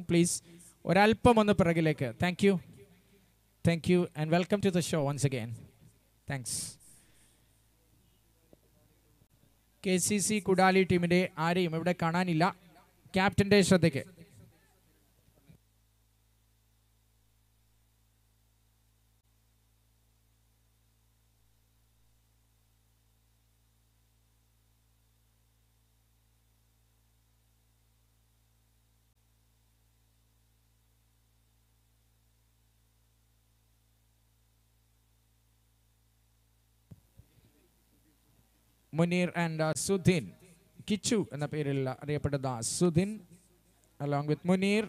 Please, ഒരല്പം ഒന്ന് പിറകിലേക്ക്. Thank you. Thank you and welcome to the show once again. Thanks. KCC കുടാലി ടീമിന്റെ ആരെയും ഇവിടെ കാണാനില്ല. ക്യാപ്റ്റന്റെ ശ്രദ്ധയ്ക്ക്. Munir and Sudhin. Kichu എന്ന പേരിൽ അറിയപ്പെടുന്ന Sudhin along with Munir.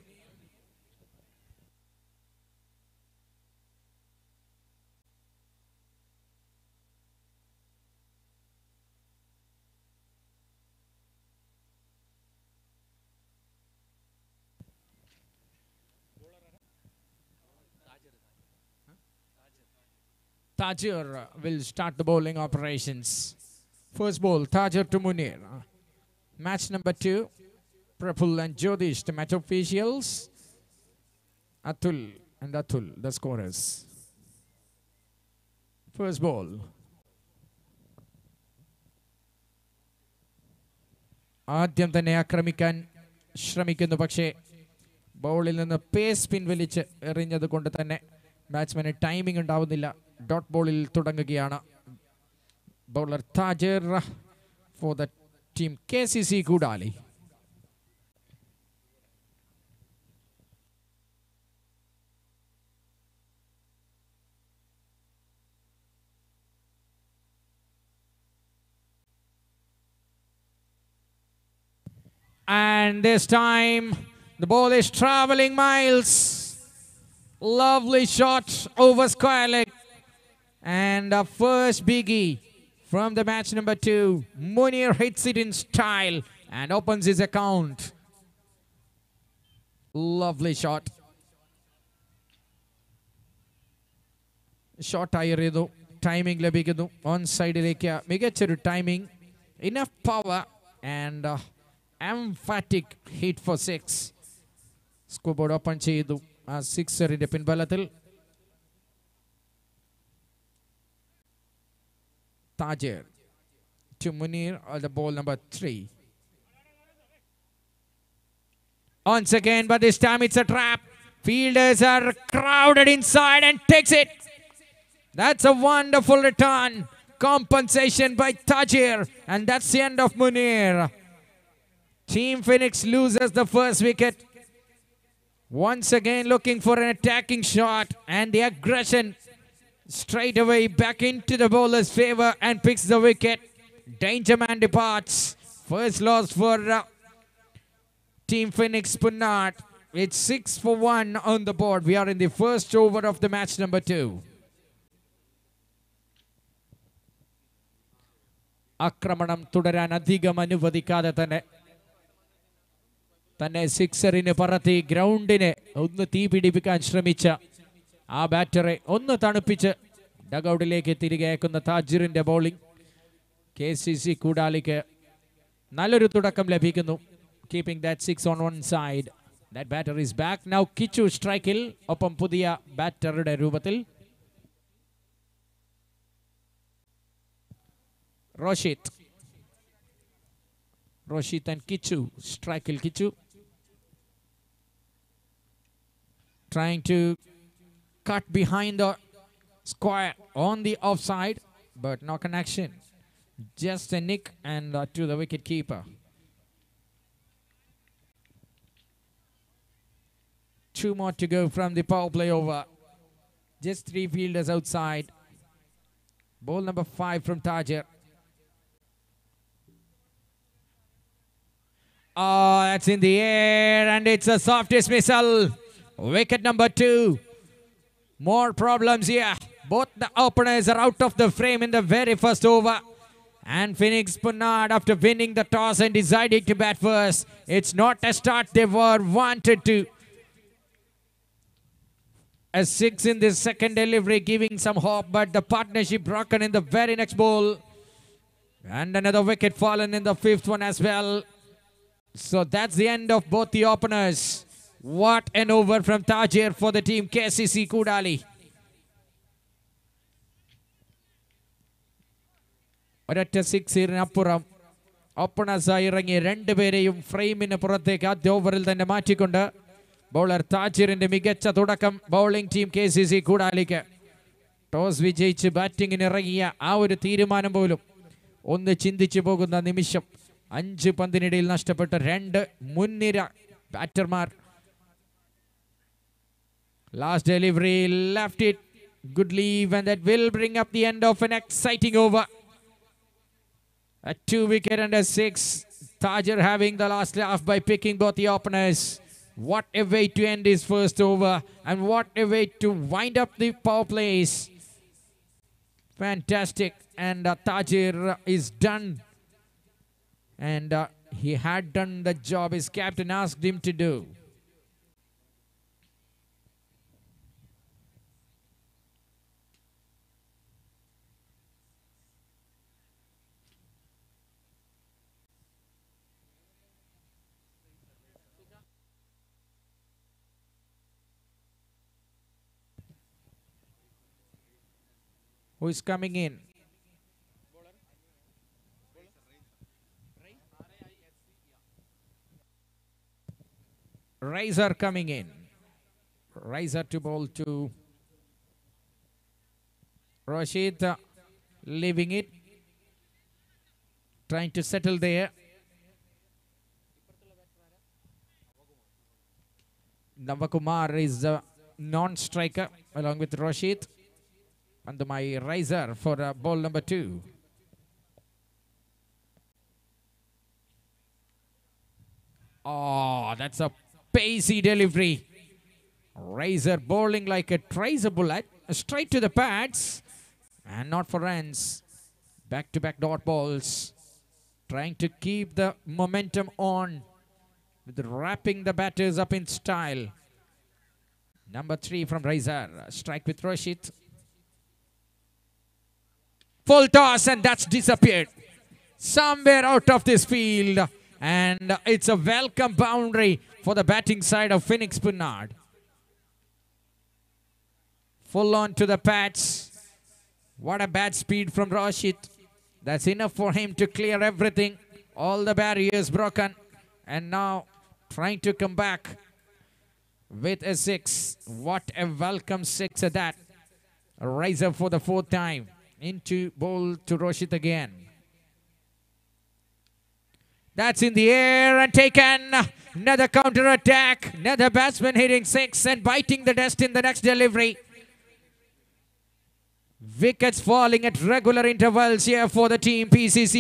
Tajir will start the bowling operations. First ball, Tajir to Munir. Match number 2, Praful and Jyotish, the match officials. Atul and Atul, the scorers. First ball. ആദ്യം തന്നെ ആക്രമിക്കാൻ ശ്രമിക്കുന്നു, പക്ഷേ ബൗളിൽ നിന്ന് പേസ് പിൻവലിച്ച് എറിഞ്ഞത് കൊണ്ട് തന്നെ ബാറ്റ്സ്മാന് ടൈമിംഗ് ഉണ്ടാവുന്നില്ല. ഡോട്ട് ബോളിൽ തുടങ്ങുകയാണ്. Bowler Tajir for the team KCC Kudali. And this time the ball is traveling miles. Lovely shot over square leg. And a first biggie from the match number 2. Munir hits it in style and opens his account. Lovely shot. Shot ayiradu. Timing labikunu. On side lekya. Migacharu timing. Enough power and emphatic hit for 6. Scoreboard open cheyidu. A sixer in the pinbalathil. Tajir to Munir on the ball number 3. Once again, but this time it's a trap. Fielders are crowded inside and takes it. That's a wonderful return. Compensation by Tajir. And that's the end of Munir. Team Phoenix loses the first wicket. Once again looking for an attacking shot. And the aggression straight away back into the bowler's favor and picks the wicket. Danger man departs. First loss for Team Phoenix Punnad. It's 6 for 1 on the board. We are in the first over of the match number 2. ആക്രമണം തുടരാൻ അധികം അനുവദിക്കാതെ തന്നെ സിക്സറിന് പറത്തി ഗ്രൗണ്ടിനെ ഒന്ന് തീ പിടിപ്പിക്കാൻ ശ്രമിച്ച ആ ബാറ്ററെ ഒന്ന് തണുപ്പിച്ച് ഡഗൌട്ടിലേക്ക് തിരികെ അയക്കുന്ന താജിറിന്റെ ബൗളിംഗ് KCC കൂടാലിക്ക് നല്ലൊരു തുടക്കം ലഭിക്കുന്നു. Keeping that 6 on one side. That batter is back. Now Kichu സ്ട്രൈക്കിൽ, ഒപ്പം പുതിയ ബാറ്ററുടെ രൂപത്തിൽ Roshit and Kichu. Strikeil Kichu. Trying to cut behind the square on the offside, but no connection. Just a nick and to the wicket keeper. Two more to go from the power play over. Just 3 fielders outside. Ball number 5 from Tajir. Oh, that's in the air and it's a soft dismissal. Wicket number 2. More problems here. Both the openers are out of the frame in the very first over. And Phoenix Punnad, after winning the toss and deciding to bat first, it's not a start they were wanted to. A 6 in this second delivery, giving some hope, but the partnership broken in the very next ball. And another wicket fallen in the 5th one as well. So that's the end of both the openers. What an over from Tajir for the team KCC Kudali. ഒരൊറ്റ സിക്സിനപ്പുറം ഓപ്പണേഴ്സായി ഇറങ്ങി രണ്ടുപേരെയും ഫ്രെയിമിന് പുറത്തേക്ക് ആദ്യ ഓവറിൽ തന്നെ മാറ്റിക്കൊണ്ട് bowler താജിറിന്റെ മികച്ച തുടക്കം ബൗളിംഗ് ടീം KCC കൂടാലിക്ക്. ടോസ് വിജയിച്ച് ബാറ്റിങ്ങിന് ഇറങ്ങിയ ആ ഒരു തീരുമാനം പോലും ഒന്ന് ചിന്തിച്ചു പോകുന്ന നിമിഷം. 5 പന്തിനിടയിൽ നഷ്ടപ്പെട്ട 2 മുൻനിര ബാറ്റർമാർ. Last delivery left it. Good leave, and that will bring up the end of an exciting over. A 2-wicket and a 6. Tajir having the last laugh by picking both the openers. What a way to end his first over, and what a way to wind up the power plays. Fantastic, and Tajir is done. And he had done the job his captain asked him to do. Who is coming in? Riser coming in. Riser to bowl to Rashid, leaving it, trying to settle there. Navakumar is a non-striker along with Rashid. And my Riser for ball number 2. Oh, that's a pacey delivery. Riser bowling like a tracer bullet, straight to the pads, and not for runs. Back-to-back dot balls, trying to keep the momentum on, with wrapping the batters up in style. Number 3 from Riser, strike with Rashid. Full toss, and that's disappeared somewhere out of this field, and it's a welcome boundary for the batting side of Phoenix Poonad. Full on to the pads. What a bad speed from Rashid. That's enough for him to clear everything. All the barriers broken, and now trying to come back with a 6. What a welcome 6 at that. A Riser for the 4th time. Into bowl to Rashid again. That's in the air and taken. Another counter attack. Another batsman hitting 6 and biting the dust in the next delivery. Wickets falling at regular intervals here for the team Phoenix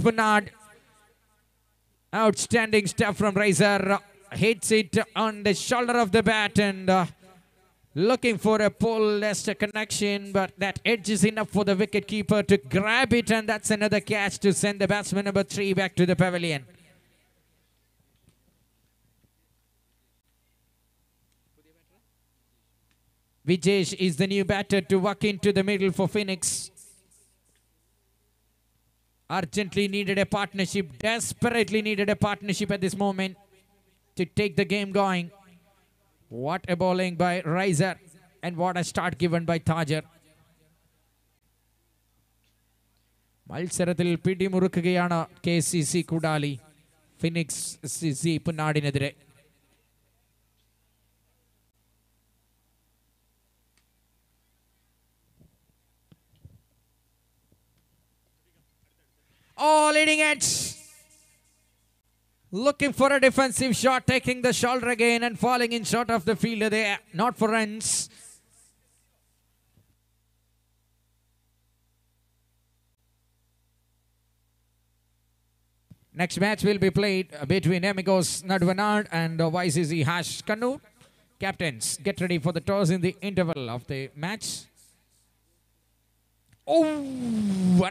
Poonad. Outstanding stuff from Riser. Hits it on the shoulder of the bat, and looking for a pull, Leicester connection, but that edge is enough for the wicketkeeper to grab it, and that's another catch to send the batsman number 3 back to the pavilion. Vijesh is the new batter to walk into the middle for Phoenix. Urgently needed a partnership, desperately needed a partnership at this moment to take the game going. What a bowling by Riser, and what a start given by Tajir. മത്സരത്തിൽ പിടിമുറുക്കുകയാണ് KCC Kudali Phoenix പുന്നാടിനെതിരെ. Oh, leading edge. Looking for a defensive shot, taking the shoulder again and falling in short of the fielder there. Not for runs. Next match will be played between Amigos Nadvanad and YCC Hash Kannur. Captains, get ready for the toss in the interval of the match. Oh,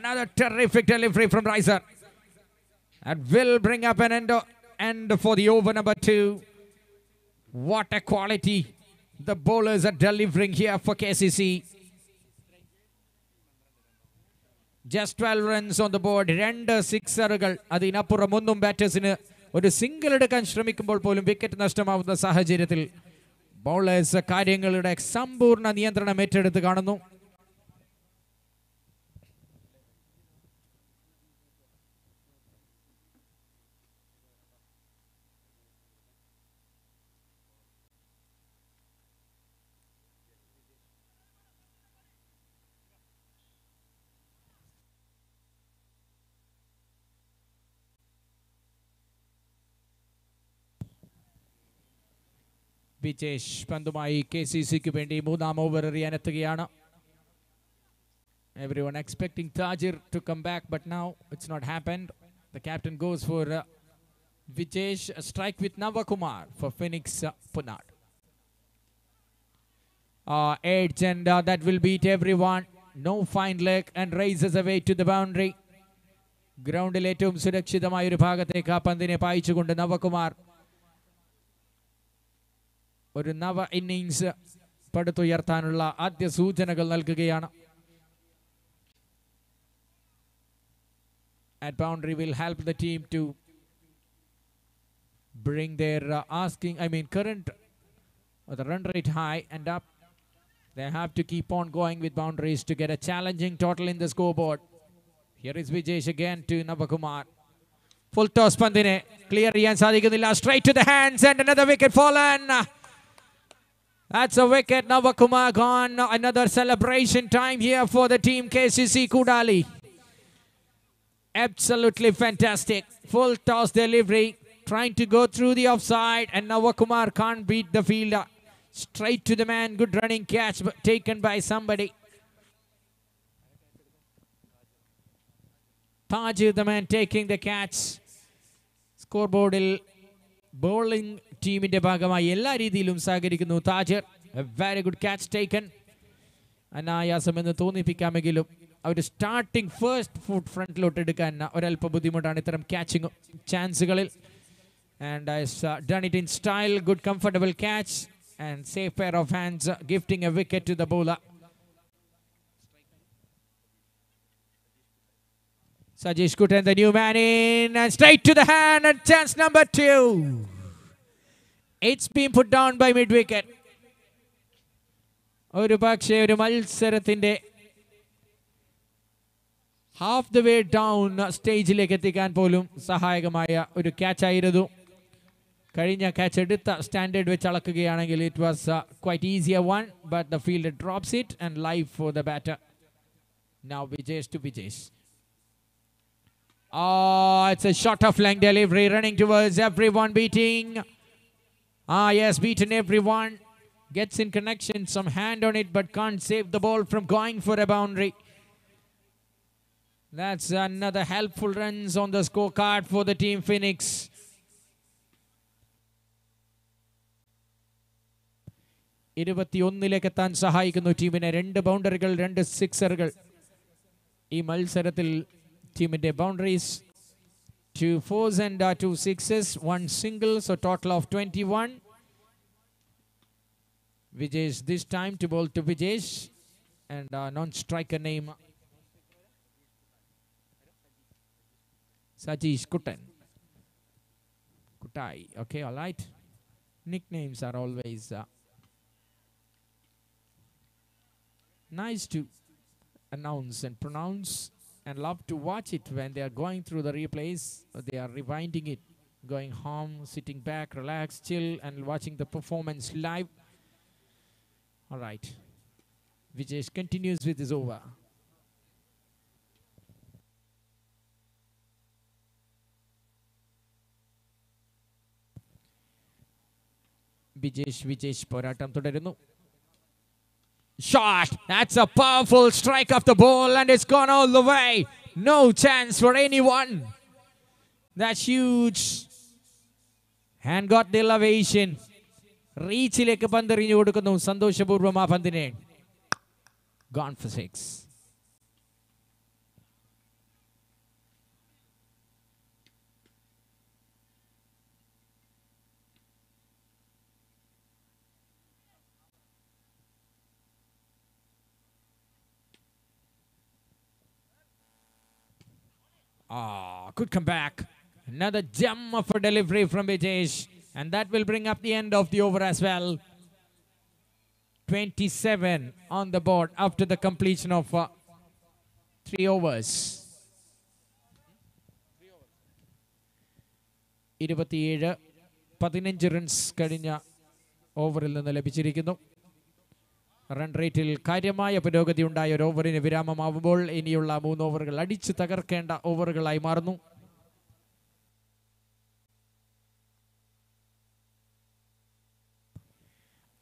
another terrific delivery from Riser. That will bring up an end for the over number 2. What a quality the bowlers are delivering here for KCC. Just 12 runs on the board. 2 സിക്സറുകൾ. അതിനപ്പുറം ഒന്നും ബാറ്റേഴ്സിന് ഒരു single എടുക്കാൻ ശ്രമിക്കുമ്പോൾ പോലും wicket നഷ്ടമാവുന്ന സാഹചര്യത്തിൽ bowlers കാര്യങ്ങളുടെ സമ്പൂർണ്ണ നിയന്ത്രണം ഏറ്റെടുത്ത് കാണുന്നു. വിജേഷ് പന്തുമായി KCCക്ക് വേണ്ടി മൂന്നാം over എറിയാനെത്തുകയാണ്. Everyone expecting Tajir to come back, but now it's not happened. The captain goes for Vijesh. A strike with Navakumar for Phoenix Punad. Edge and that will beat everyone. No fine leg and raises away to the boundary. Groundil ഏറ്റവും സുരക്ഷിതമായ ഒരു ഭാഗത്തേക്ക് ആ പന്തിനെ പായിച്ചുകൊണ്ട് നവകുമാർ ഒരു നവ innings പടുത്തുയർത്താനുള്ള ആദ്യ സൂചനകൾ നൽകുകയാണ്. At boundary will help the team to bring their current the run rate high and up. They have to keep on going with boundaries to get a challenging total in the scoreboard. Here is Vijesh again to Navakumar. Full toss പന്തിനെ clear ചെയ്യാൻ സാധിക്കുന്നില്ല. Straight to the hands and another wicket fallen. That's a wicket. Navakumar gone. Another celebration time here for the team KCC Kudali. Absolutely fantastic. Full toss delivery. Trying to go through the offside and Navakumar can't beat the fielder. Straight to the man. Good running catch but taken by somebody. Tajir the man taking the catch. Scoreboard bowling ടീമിന്റെ ഭാഗമായി എല്ലാ രീതിയിലും സഹകരിക്കുന്നു Tajir. A very good catch taken. അനായാസമെന്ന് തോന്നിപ്പിക്കാമെങ്കിലും അവർ starting first foot ഫ്രണ്ടിലോട്ട് എടുക്കാൻ ഒരല്പ ബുദ്ധിമുട്ടാണ് ഇത്തരം ക്യാച്ചിങ് ചാൻസുകളിൽ. And done it in style. Good comfortable catch and safe pair of hands gifting a wicket to the bowler. Sajesh Kutan, the new man in and straight to the hand and chance number 2. It's been put down by mid wicket. ഒരു പക്ഷേ ഒരു മത്സരത്തിന്റെ half the way down സ്റ്റേജിലേക്ക് എത്തിക്കാൻ പോലും സഹായകമായ ഒരു catch ആയിരുന്നു. കഴിഞ്ഞ ക്യാച്ച് എടുത്ത സ്റ്റാൻഡേർഡ് വെച്ച് അളക്കുകയാണെങ്കിൽ it was quite easier one but the fielder drops it and live for the batter. Now Vijesh to Vijesh. It's a shot of length delivery running towards everyone beating. Yes, beaten everyone. Gets in connection, some hand on it, but can't save the ball from going for a boundary. That's another helpful runs on the scorecard for the team Phoenix. ഇരുപത്തിയൊന്നിലേക്ക് എത്താൻ സഹായിക്കുന്നു ടീമിനെ. 2 ബൗണ്ടറികൾ 2 സിക്സറുകൾ. ഈ മത്സരത്തിൽ ടീമിന്റെ boundaries 2 fours and 2 sixes, 1 single, so total of 21. Vijesh this time to bowl to Vijesh and non-striker name Sajesh Kutan. Kutai, okay, all right. Nicknames are always nice to announce and pronounce. And love to watch it when they are going through the replays. They are rewinding it, going home, sitting back, relaxed, chill, and watching the performance live. All right. Vijesh continues with his over. Vijesh പോരാട്ടം തുടരുന്നു. Shot. That's a powerful strike of the ball and it's gone all the way. No chance for anyone. That's huge. And got the elevation. റീച്ചിലേക്ക് പന്തെറിഞ്ഞു കൊടുക്കുന്നു സന്തോഷപൂർവ്വം ആ പന്തിനെ. Gone for 6. Good comeback. Another gem of a delivery from Vijesh. And that will bring up the end of the over as well. 27 on the board after the completion of 3 overs. 27-15 runs കഴിഞ്ഞ ഓവറിൽ നിന്ന് ലഭിച്ചിരിക്കുന്നു. Run റേറ്റിൽ കാര്യമായ പുരോഗതി ഉണ്ടായ ഒരു ഓവറിന് വിരാമമാവുമ്പോൾ ഇനിയുള്ള 3 ഓവറുകൾ അടിച്ചു തകർക്കേണ്ട ഓവറുകളായി മാറുന്നു.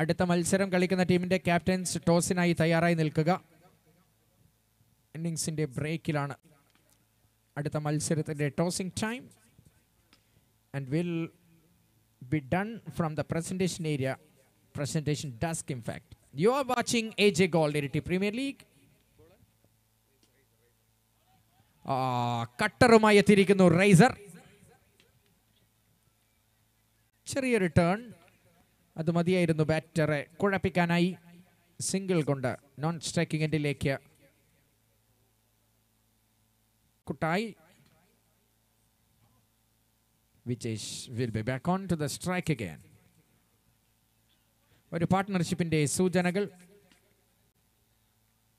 അടുത്ത മത്സരം കളിക്കുന്ന ടീമിന്റെ ക്യാപ്റ്റൻസ് ടോസിനായി തയ്യാറായി നിൽക്കുക. ഇന്നിംഗ്സിന്റെ ബ്രേക്കിലാണ് അടുത്ത മത്സരത്തിന്റെ tossing time. And will be done from the presentation area, presentation desk in fact. You are watching AJ Gold Iriti Premier League. കട്ടറുമായി എത്തിയിരിക്കുന്നു റൈസർ. ചെറിയ റിട്ടേൺ, അത് മതിയായിരുന്നു ബാറ്ററെ കുഴപ്പിക്കാനായി. സിംഗിൾ കൊണ്ട് നോൺ സ്ട്രൈക്കിംഗ് എൻഡിലേക്ക് കുട്ടായി. Vijesh will be back on to the strike again. ഒരു പാർട്ട്ണർഷിപ്പിന്റെ സൂചനകൾ.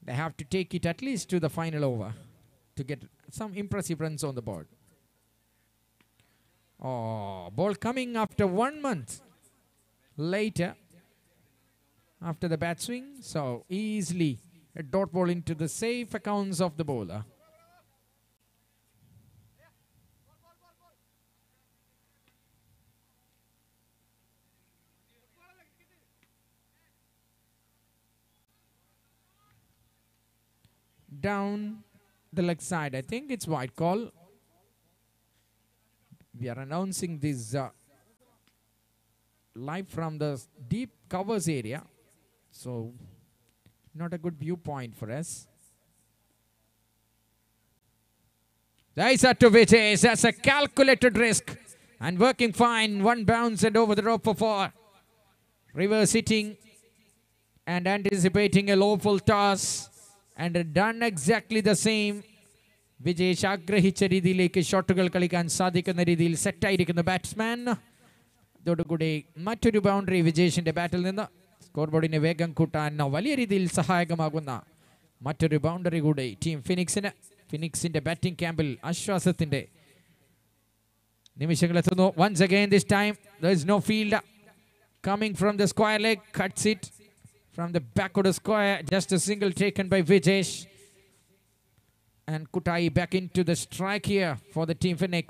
They have to take it at least to the final over to get some impressive runs on the board. Ball coming after 1 month later after the bat swing. So easily a dot ball into the safe accounts of the bowler. Down the leg side. I think it's wide call. We are announcing this live from the deep covers area. So not a good viewpoint for us. Nice to Vijesh. That's a calculated risk. And working fine. 1 bounce and over the rope for 4. Reverse hitting and anticipating a lawful toss. And done exactly the same. Vijesh ആഗ്രഹിച്ച രീതിയിലേക്ക് ഷോട്ടുകൾ കളിക്കാൻ സാധിക്കുന്ന രീതിയിൽ സെറ്റായിരിക്കുന്ന batsman. അതോടുകൂടി മറ്റൊരു boundary വിജേഷിന്റെ ബാറ്റിൽ നിന്ന് score ബോർഡിന് വേഗം കൂട്ടാൻ വലിയ രീതിയിൽ സഹായകമാകുന്ന മറ്റൊരു ബൗണ്ടറി കൂടി ടീം ഫിനിക്സിന്. ഫിനിക്സിന്റെ ബാറ്റിംഗ് ക്യാമ്പിൽ ആശ്വാസത്തിന്റെ നിമിഷങ്ങൾ എത്തുന്നു. Once again this time there is no fielder coming from the square leg, cuts it from the back of the square. Just a single taken by Vijesh. And Kutai back into the strike here for the team Phoenix.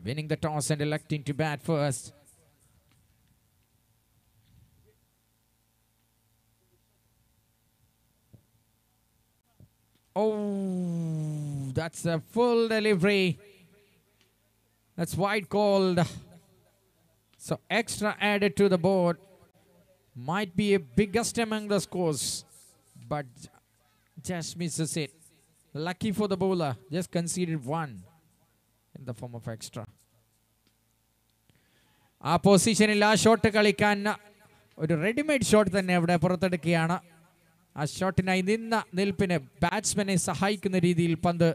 Winning the toss and electing to bat first. That's a full delivery. That's wide called. So extra added to the board. Might be a biggest among the scores, but just misses it. Lucky for the bowler, just conceded 1 in the form of extra. ആ പൊസിഷനിൽ ആ shot കളിക്കാൻ ഒരു readymade shot തന്നെ അവിടെ പുറത്തെടുക്കുകയാണ്. ആ ഷോട്ടിനായി നിന്ന നിൽപ്പിന് ബാറ്റ്സ്മാനെ സഹായിക്കുന്ന രീതിയിൽ പന്ത്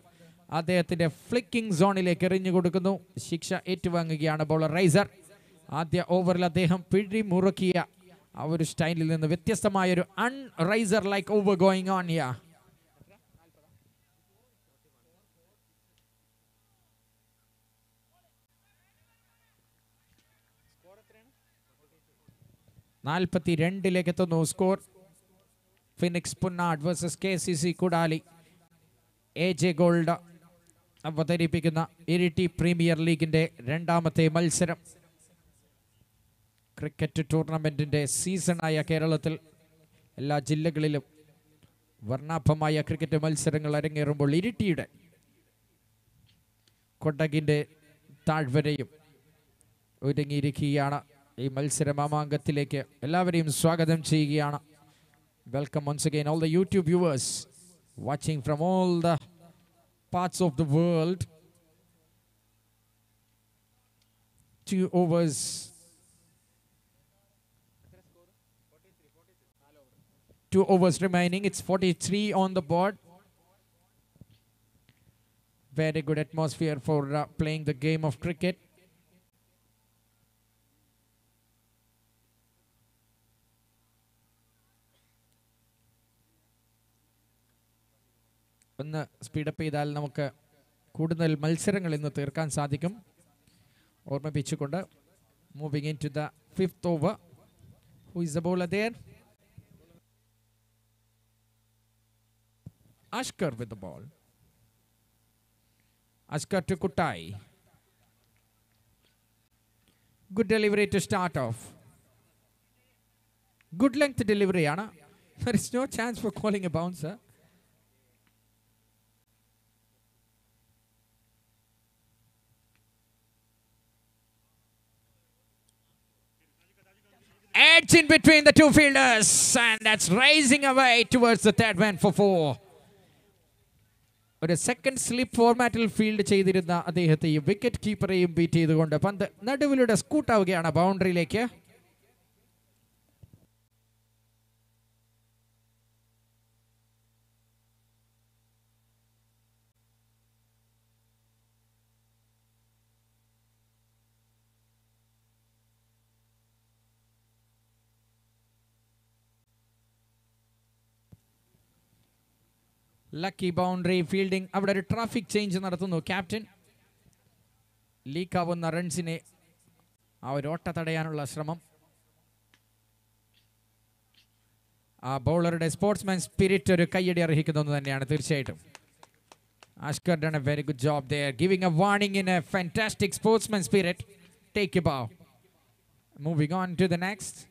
അദ്ദേഹത്തിന്റെ ഫ്ലിക്കിംഗ് സോണിലേക്ക് എറിഞ്ഞു കൊടുക്കുന്നു. ശിക്ഷ ഏറ്റുവാങ്ങുകയാണ് ബോളർ റൈസർ. ആദ്യ ഓവറിൽ അദ്ദേഹം പിടിമുറുക്കിയ ആ ഒരു സ്റ്റൈലിൽ നിന്ന് വ്യത്യസ്തമായ ഒരു riser like over going on here. നാൽപ്പത്തിരണ്ടിലേക്ക് എത്തുന്നു score. Phoenix Punnad versus KCC Kudali. AJ gold അവതരിപ്പിക്കുന്ന ഇരിട്ടി പ്രീമിയർ ലീഗിന്റെ 2ാമത്തെ മത്സരം. ക്രിക്കറ്റ് ടൂർണമെന്റിന്റെ സീസണായ കേരളത്തിൽ എല്ലാ ജില്ലകളിലും വർണ്ണാഭമായ ക്രിക്കറ്റ് മത്സരങ്ങൾ അരങ്ങേറുമ്പോൾ ഇരിട്ടിയുടെ കൊടകിന്റെ താഴ്വരയും ഒരുങ്ങിയിരിക്കുകയാണ്. ഈ മത്സര മാമാങ്കത്തിലേക്ക് എല്ലാവരെയും സ്വാഗതം ചെയ്യുകയാണ്. Welcome once again all the YouTube viewers watching from all the parts of the world. 2 overs. 2 overs remaining. It's 43 on the board. very good atmosphere for playing the game of cricket. ഒന്ന് speed up ചെയ്താൽ നമുക്ക് കൂടുതൽ മത്സരങ്ങൾ ഇന്ന് തീർക്കാൻ സാധിക്കും. ഓർമ്മിപ്പിച്ചുകൊണ്ട് moving in to the fifth over. Who is the bowler there? Ashkar with the ball. Ashkar to Kutai. Good delivery to start off. Good length delivery, Anna. There is no chance for calling a bouncer. Edge in between the two fielders, and that's raising away towards the third man for 4. ഒരു second slip ഫോർമാറ്റിൽ field ചെയ്തിരുന്ന അദ്ദേഹത്തെയും wicket കീപ്പറെയും beat ചെയ്തുകൊണ്ട് പന്ത് നടുവിലൂടെ സ്കൂട്ടാവുകയാണ് ബൗണ്ടറിയിലേക്ക്. Lucky boundary fielding. അവിടെ ഒരു ട്രാഫിക് ചേഞ്ച് നടത്തുന്നു ക്യാപ്റ്റൻ. ലീക്കാവുന്ന റൺസിനെ ആ ഒരു ഓട്ട തടയാനുള്ള ശ്രമം. ആ ബൗളറുടെ സ്പോർട്സ്മാൻ സ്പിരിറ്റ് ഒരു കയ്യടി അർഹിക്കുന്നു തന്നെയാണ് തീർച്ചയായിട്ടും. Ashkar done a very good job there, giving a warning in a fantastic sportsman spirit. Take a bow. Moving on to the next.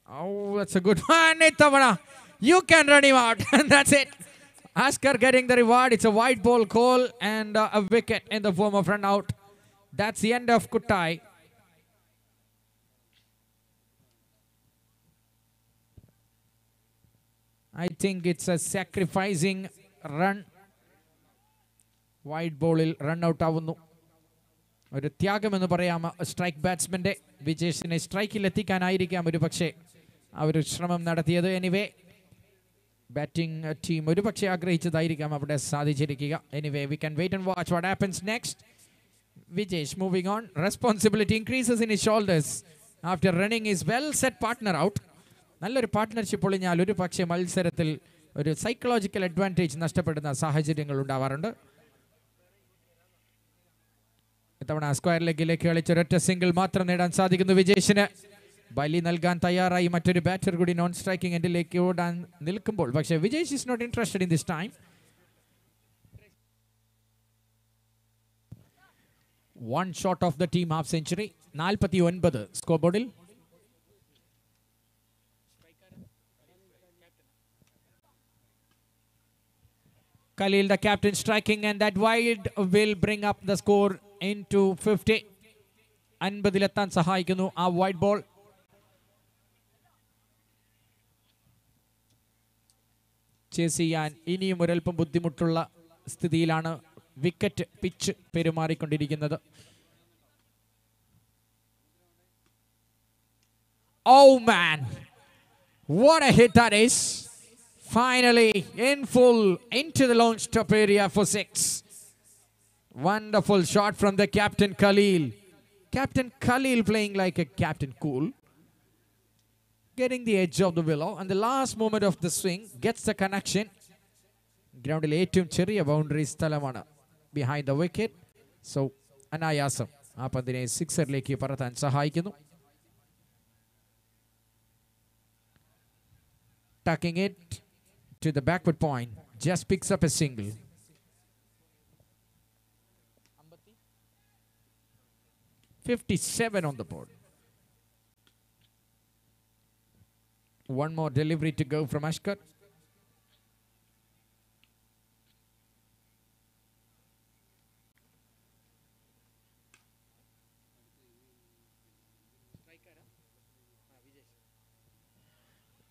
Oh, that's a good one. You can run him out. And that's it. Ashkar getting the reward. It's a white ball call and a wicket in the form of run out. That's the end of Kutai. I think it's a sacrificing run. White ball run out avunnu. ഒരു ത്യാഗം എന്ന് പറയാം strike ബാറ്റ്സ്മാന്റെ. വിജേഷിനെ സ്ട്രൈക്കിൽ എത്തിക്കാനായിരിക്കാം ഒരു പക്ഷേ അവർ ശ്രമം നടത്തിയത്. Anyway batting team ഒരു പക്ഷേ ആഗ്രഹിച്ചതായിരിക്കാം അവിടെ സാധിച്ചിരിക്കുക. Anyway we can wait and watch what happens next. Vijesh moving on. Responsibility increases in his shoulders after running his well set partner out. നല്ലൊരു പാർട്ട്ണർഷിപ്പ് ഒളിഞ്ഞാൽ ഒരു പക്ഷേ മത്സരത്തിൽ ഒരു സൈക്കോളജിക്കൽ അഡ്വാൻറ്റേജ് നഷ്ടപ്പെടുന്ന സാഹചര്യങ്ങൾ ഉണ്ടാവാറുണ്ട്. ഇത്തവണ സ്ക്വയർ ലെഗിലേക്ക് കളിച്ചൊരൊറ്റ സിംഗിൾ മാത്രം നേടാൻ സാധിക്കുന്നു വിജേഷിന്. ബലി നൽകാൻ തയ്യാറായി മറ്റൊരു ബാറ്റർ കൂടി നോൺ സ്ട്രൈക്കിംഗ് എൻഡിലേക്ക് ഓടാൻ നിൽക്കുമ്പോൾ. പക്ഷേ Vijesh is not interested in this time. One shot of the team half century. 49 score ബോർഡിൽ. Khalil, the captain, striking, and that wide will bring up the score into 50. 50-ലെത്താൻ സഹായിക്കുന്നു ആ വൈഡ് ബോൾ. ചേസ് ചെയ്യാൻ ഇനിയും ഒരൽപ്പം ബുദ്ധിമുട്ടുള്ള സ്ഥിതിയിലാണ് വിക്കറ്റ് പിച്ച് പെരുമാറിക്കൊണ്ടിരിക്കുന്നത്. Oh man, what a hit that is. Finally in full into the long stop area for 6. Wonderful shot from the captain Khalil. Captain Khalil playing like a Captain Cool. Getting the edge of the willow and the last moment of the swing gets the connection. Groundil ഏറ്റവും ചെറിയ boundary സ്ഥലമാണ് behind the wicket. So അനായാസം ആ പന്തിനെ സിക്സറിലേക്ക് പറത്താൻ സഹായിക്കുന്നു. Tucking it to the backward point, just picks up a single. $57 on the board. One more delivery to go from Ashkar.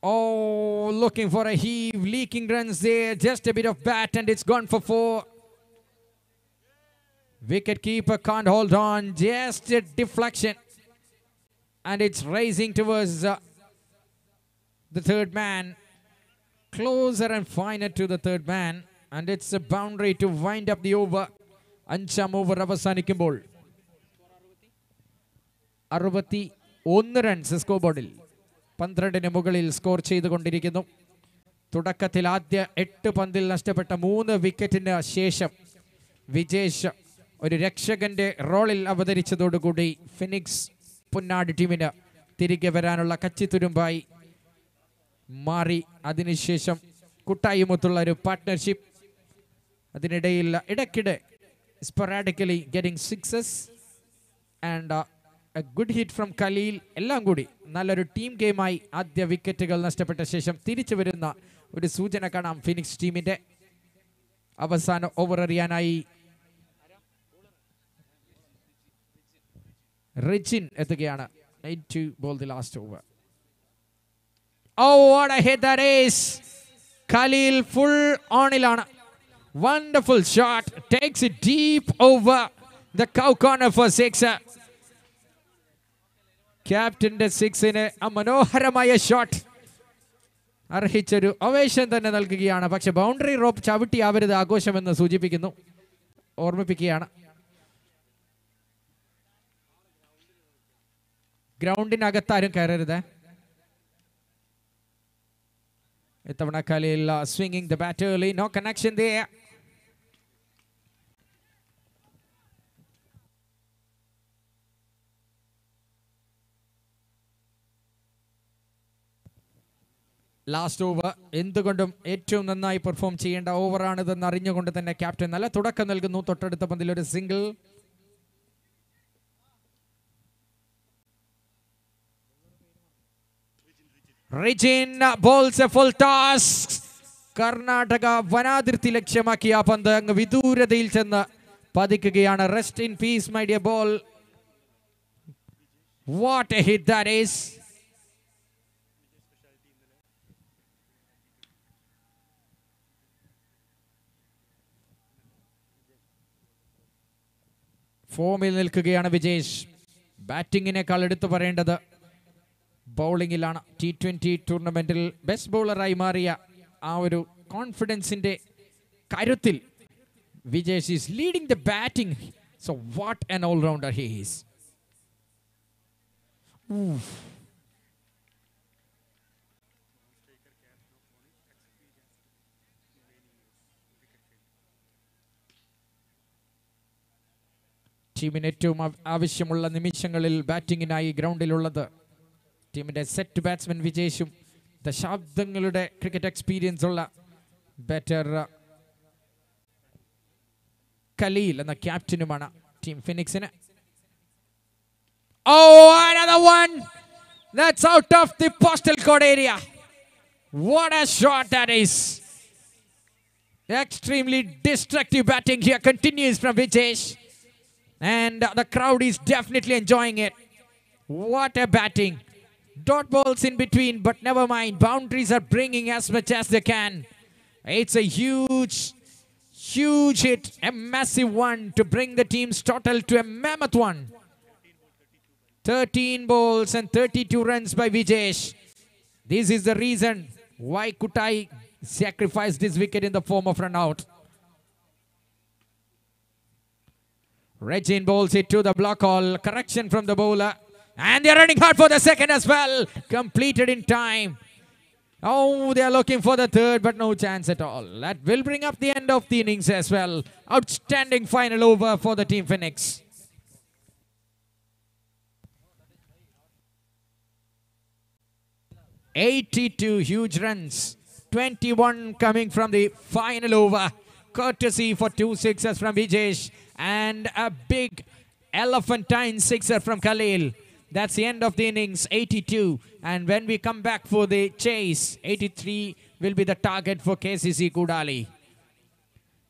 Oh, looking for a heave, leaking runs there, just a bit of bat and it's gone for 4. Wicket keeper can't hold on, just a deflection. And it's racing towards the third man. closer and finer to the third man, and it's a boundary to wind up the over. അഞ്ചാം over അവസാനിക്കുമ്പോൾ 61 runs score ബോർഡിൽ 12 മുകളിൽ score ചെയ്തുകൊണ്ടിരിക്കുന്നു. തുടക്കത്തിൽ ആദ്യ 8 പന്തിൽ നഷ്ടപ്പെട്ട 3 വിക്കറ്റിന് ശേഷം വിജേഷ് ഒരു രക്ഷകന്റെ റോളിൽ അവതരിച്ചതോടുകൂടി ഫിനിക്സ് പുന്നാട് ടീമിന് തിരികെ വരാനുള്ള കച്ചിത്തുരുമ്പായി മാറി. അതിനുശേഷം കുട്ടായുമൊത്തുള്ള ഒരു പാർട്ട്ണർഷിപ്പ്, അതിനിടയിൽ ഇടയ്ക്കിടെ sporadically getting sixes and a good hit from Khalil. എല്ലാം കൂടി നല്ലൊരു ടീം ഗെയിമായി ആദ്യ വിക്കറ്റുകൾ നഷ്ടപ്പെട്ട ശേഷം തിരിച്ചു വരുന്ന ഒരു സൂചന കാണാം. ഫിനിക്സ് ടീമിന്റെ അവസാന ഓവർ എറിയാനായി റിജിൻ എത്തുകയാണ്. 9 to bowl the last over. Oh, what a hit that is! Khalil full on-ilana. Wonderful shot. Takes it deep over the cow corner for sixer. ക്യാപ്റ്റന്റെ 6-ന് a മനോഹരമായ ഷോട്ട് അർഹിച്ചൊരു ഒവേഷൻ തന്നെ നൽകുകയാണ്. പക്ഷെ ബൗണ്ടറി റോപ്പ് ചവിട്ടി ആവരുത് ആഘോഷമെന്ന് സൂചിപ്പിക്കുന്നു, ഓർമ്മിപ്പിക്കുകയാണ്. ഗ്രൗണ്ടിനകത്താരും കയറരുത്. ഇത്തവണ Khalil swinging the bat early. No connection there. Last over എന്തുകൊണ്ടും ഏറ്റവും നന്നായി പെർഫോം ചെയ്യേണ്ട ഓവറാണിതെന്ന് അറിഞ്ഞുകൊണ്ട് തന്നെ ക്യാപ്റ്റൻ നല്ല തുടക്കം നൽകുന്നു. തൊട്ടടുത്ത പന്തിൽ ഒരു single. Rijin bowls a full toss. Karnataka വനാതിർത്തി ലക്ഷ്യമാക്കിയ ആ പന്ത് അങ്ങ് വിദൂരതയിൽ ചെന്ന് പതിക്കുകയാണ്. Rest in peace my dear ball. What a hit that is. ഫോമിൽ നിൽക്കുകയാണ് വിജേഷ്. ബാറ്റിങ്ങിനേക്കാൾ എടുത്തു പറയേണ്ടത് ബൗളിങ്ങിലാണ്. T20 ടൂർണമെന്റിൽ ബെസ്റ്റ് ബൗളറായി മാറിയ ആ ഒരു കോൺഫിഡൻസിന്റെ കരുത്തിൽ Vijesh is leading the batting. So what an allrounder he is. ടീമിന് ഏറ്റവും ആവശ്യമുള്ള നിമിഷങ്ങളിൽ ബാറ്റിങ്ങിനായി ഗ്രൗണ്ടിലുള്ളത് ടീമിന്റെ സെറ്റ് ബാറ്റ്സ്മാൻ വിജേഷും ദശാബ്ദങ്ങളുടെ ക്രിക്കറ്റ് എക്സ്പീരിയൻസ് ഉള്ള ബാറ്റർ ഖലീൽ എന്ന ക്യാപ്റ്റനുമാണ് ടീം ഫിനിക്സിന്. Oh, another one. That's out of the postal code area. What a shot that is. Extremely destructive batting here continues from Vijesh. And the crowd is definitely enjoying it. What a batting. Dot balls in between, but never mind. Boundaries are bringing as much as they can. It's a huge hit. A massive one to bring the team's total to a mammoth one. 13 balls and 32 runs by Vijesh. This is the reason why Kutai sacrificed this wicket in the form of run out. Regin bowls it to the block hole. Correction from the bowler. And they're running hard for the second as well. Completed in time. Oh, they're looking for the third, but no chance at all. That will bring up the end of the innings as well. Outstanding final over for the team Phoenix. $82 huge runs. 21 coming from the final over. Courtesy for 2 sixes from Vijesh. And a big elephantine sixer from Khalil. That's the end of the innings, 82. And when we come back for the chase, 83 will be the target for KCC Kudali.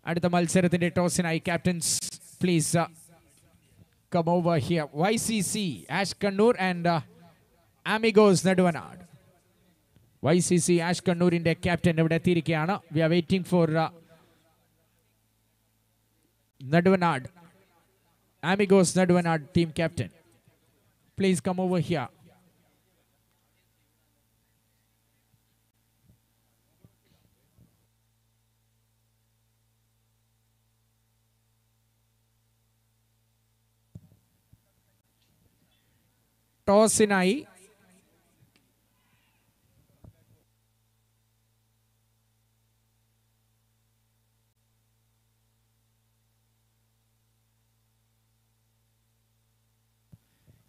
Adutha malsarathinte tossinayi captains, please come over here. YCC Ash Kannur and Amigos Naduvanad. YCC Ash Kannurinte captain ഇവിടെ എത്തിയിരിക്കുകയാണ്. We are waiting for Naduvanad, Amigos Naduvanad team captain. Please come over here. ടോസിനായി.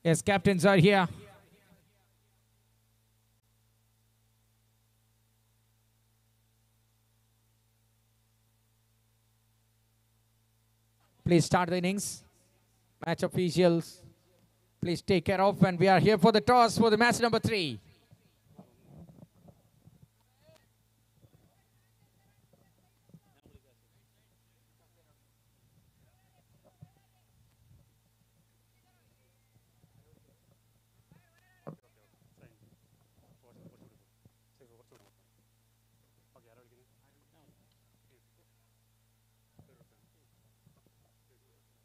Yes, captains are here. Please start the innings. Match officials, please take care of, and we are here for the toss for the match number 3.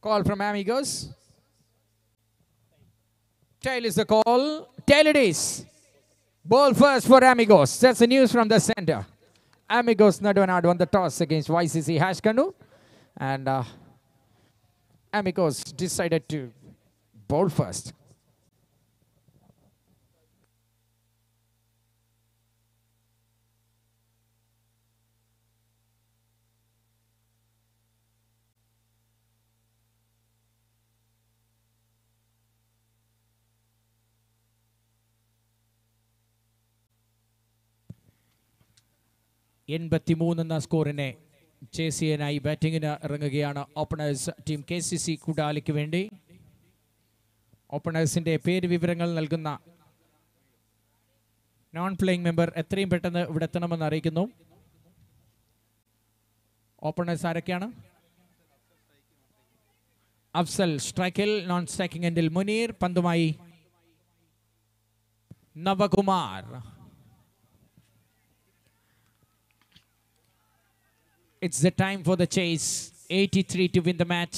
Call from Amigos. Tail is the call. Tail it is. Ball first for Amigos. That's the news from the center. Amigos Naduanad won the toss against YCC Hashkanu. And Amigos decided to bowl first. എന്ന സ്കോറിനെ chase ചെയ്യാനായി ബാറ്റിങ്ങിന് ഇറങ്ങുകയാണ് openers team KCC കുടാലിക്ക് വേണ്ടി. ഓപ്പണേഴ്സിന്റെ പേര് വിവരങ്ങൾ നൽകുന്ന non playing member എത്രയും പെട്ടെന്ന് ഇവിടെ എത്തണമെന്ന് അറിയിക്കുന്നു. ഓപ്പണേഴ്സ് ആരൊക്കെയാണ്? അഫ്സൽ സ്ട്രൈക്കിൽ, നോൺ സ്ട്രൈക്കിംഗ് എൻഡിൽ മുനീർ, പന്തുമായി Navakumar. It's the time for the chase. 83 to win the match.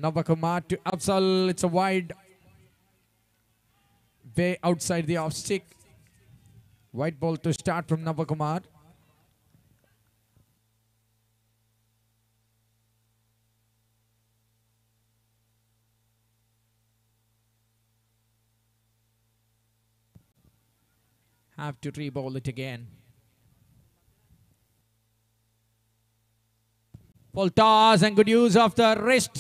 Navakumar to Afzal. It's a wide, way outside the off stick. White ball to start from Navakumar. Have to re-bowl it again. Full toss and good use of the wrist,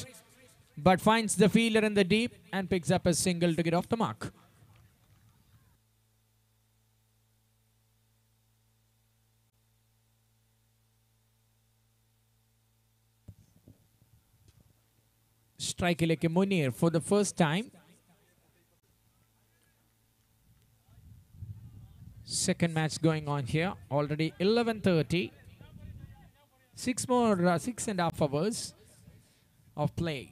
but finds the fielder in the deep and picks up a single to get off the mark. Strike like Munir for the first time. Second match going on here. Already 11:30. 6.5 hours of play.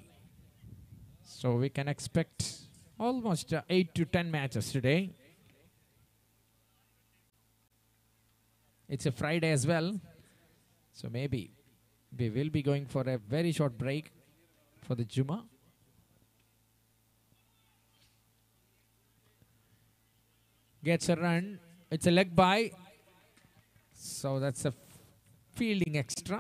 So we can expect almost 8 to 10 matches today. It's a Friday as well. So maybe we will be going for a very short break for the Juma. Gets a run. It's a leg by, so that's a fielding extra.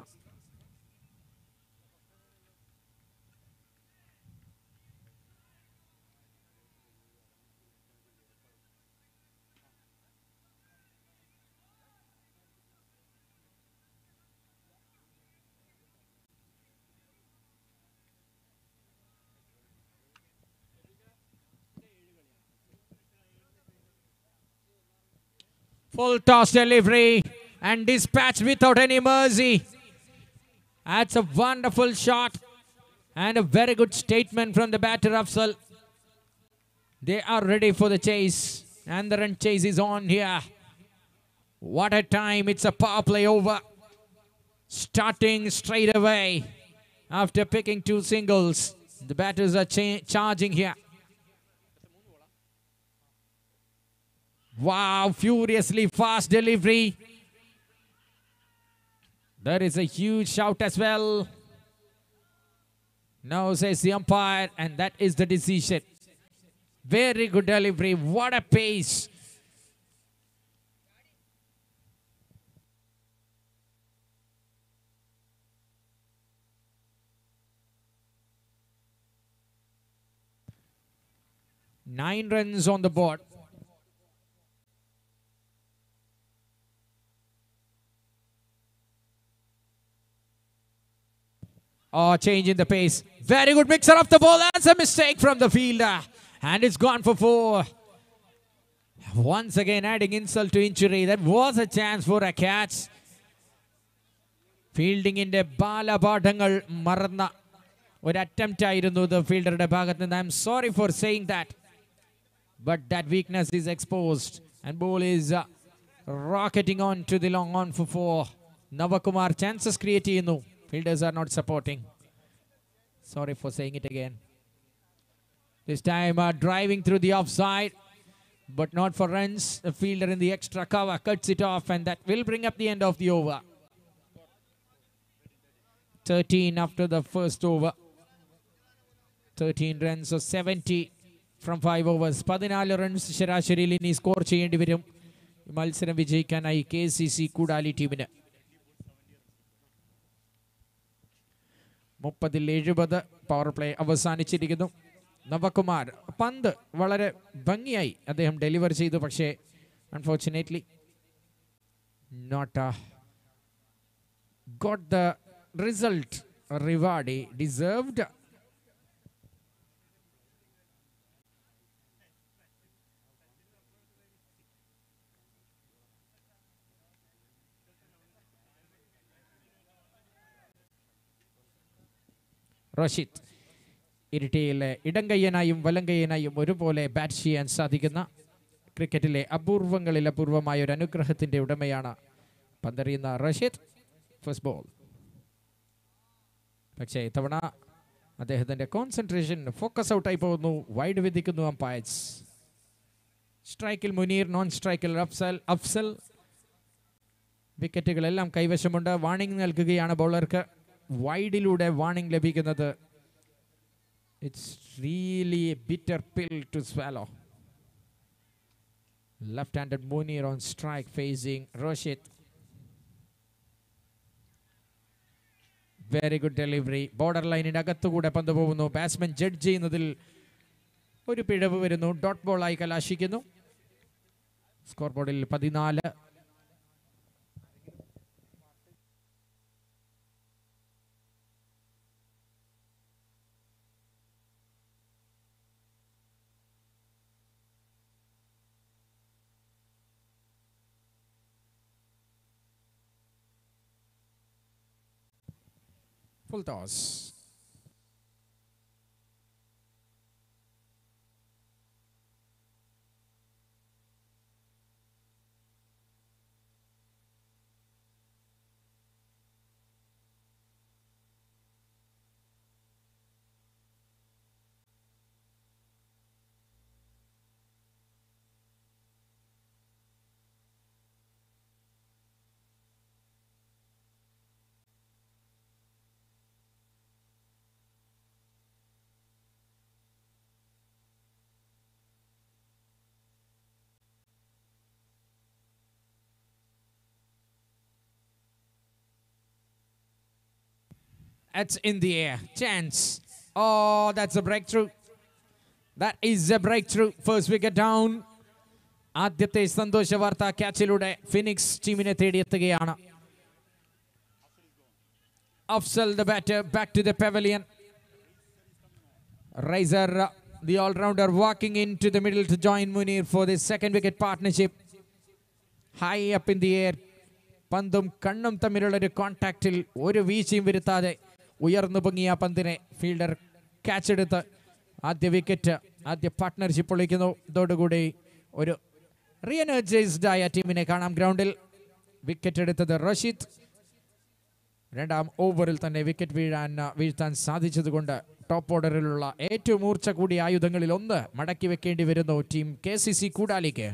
Full toss delivery and dispatch without any mercy. That's a wonderful shot and a very good statement from the batter Afzal. They are ready for the chase and the run chase is on here. What a time. It's a power play over. Starting straight away after picking 2 singles. The batters are charging here. Wow, furiously fast delivery. There is a huge shout as well. No, says the umpire, and that is the decision. Very good delivery. What a pace. 9 runs on the board. Oh, changing the pace. Very good mixer of the ball. That's a mistake from the fielder. And it's gone for 4. Once again adding insult to injury. That was a chance for a catch. Fielding in the Balapadangal Marna. With attempt the fielder bhagat. I'm sorry for saying that. But that weakness is exposed. And ball is rocketing on to the long on for 4. Navakumar chances creating. Fielders are not supporting. Sorry for saying it again. This time driving through the offside. But not for runs. The fielder in the extra cover cuts it off. And that will bring up the end of the over. 13 after the first over. 13 runs. So 70 from 5 overs. 14 runs. Sharashari Lini score cheyandi varum. Malsaram vijayikanayi KCC Kudali teamine. 30-70 power play അവസാനിച്ചിരിക്കുന്നു. നവകുമാർ പന്ത് വളരെ ഭംഗിയായി അദ്ദേഹം deliver ചെയ്തു. പക്ഷേ unfortunately not got the result reward deserved. Rasheed ഇരിട്ടിയിലെ ഇടംകയ്യനായും വലംകയ്യനായും ഒരുപോലെ ബാറ്റ് ചെയ്യാൻ സാധിക്കുന്ന ക്രിക്കറ്റിലെ അപൂർവങ്ങളിൽ അപൂർവമായ ഒരു അനുഗ്രഹത്തിന്റെ ഉടമയാണ് പന്തെറിയുന്ന റഷീദ്. First ball. പക്ഷേ ഇത്തവണ അദ്ദേഹത്തിന്റെ കോൺസെൻട്രേഷൻ ഫോക്കസ് ഔട്ടായി പോകുന്നു. വൈഡ് വിധിക്കുന്നു അമ്പയർസ്. സ്ട്രൈക്കിൽ മുനീർ, നോൺ സ്ട്രൈക്കിൽ അഫ്സൽ. വിക്കറ്റുകളെല്ലാം കൈവശമുണ്ട്. വാണിംഗ് നൽകുകയാണ് ബൗളർക്ക്. വൈഡിലൂടെ വാണിംഗ് ലഭിക്കുന്നത്. It's really a bitter pill to swallow. Left-handed Munir on strike facing Rashid. Very good delivery. Borderline in അകത്തുകൂടെ പന്ത് പോകുന്നു. ബാറ്റ്സ്മാൻ ജഡ്ജ് ചെയ്യുന്നതിൽ ഒരു പിഴവ് വരുന്നു. ഡോട്ട് ബോൾ ആയി കലാശിക്കുന്നു. സ്കോർ ബോർഡിൽ 14. Full toss. It's in the air. Chance. Oh, that's a breakthrough. That is a breakthrough. First wicket down. ആദ്യത്തെ സന്തോഷ വാർത്ത ക്യാച്ചിലൂടെ ഫിനിക്സ് ടീമിനെ തേടിയെത്തുകയാണ്. Afzal the batter back to the pavilion. Riser the all-rounder walking into the middle to join Munir for the second wicket partnership. High up in the air. പന്തും കണ്ണും തമ്മിലുള്ള ഒരു കോൺടാക്റ്റിൽ ഒരു വീഴ്ചയും വരുത്താതെ ഉയർന്നു പൊങ്ങിയ പന്തിനെ ഫീൽഡർ ക്യാച്ച് എടുത്ത് ആദ്യ വിക്കറ്റ്, ആദ്യ പാർട്ട്ണർഷിപ്പ് പൊളിക്കുന്നു. ഇതോടുകൂടി ഒരു റീഎനർജൈസ്ഡ് ആയ ടീമിനെ കാണാം ഗ്രൗണ്ടിൽ. വിക്കറ്റ് എടുത്തത് റഷീദ്. രണ്ടാം ഓവറിൽ തന്നെ വിക്കറ്റ് വീഴ്ത്താൻ സാധിച്ചതുകൊണ്ട് ടോപ്പ് ഓർഡറിലുള്ള ഏറ്റവും മൂർച്ച കൂടിയ ആയുധങ്ങളിൽ ഒന്ന് മടക്കി വെക്കേണ്ടി വരുന്നു team KCC കൂടാലിക്ക്.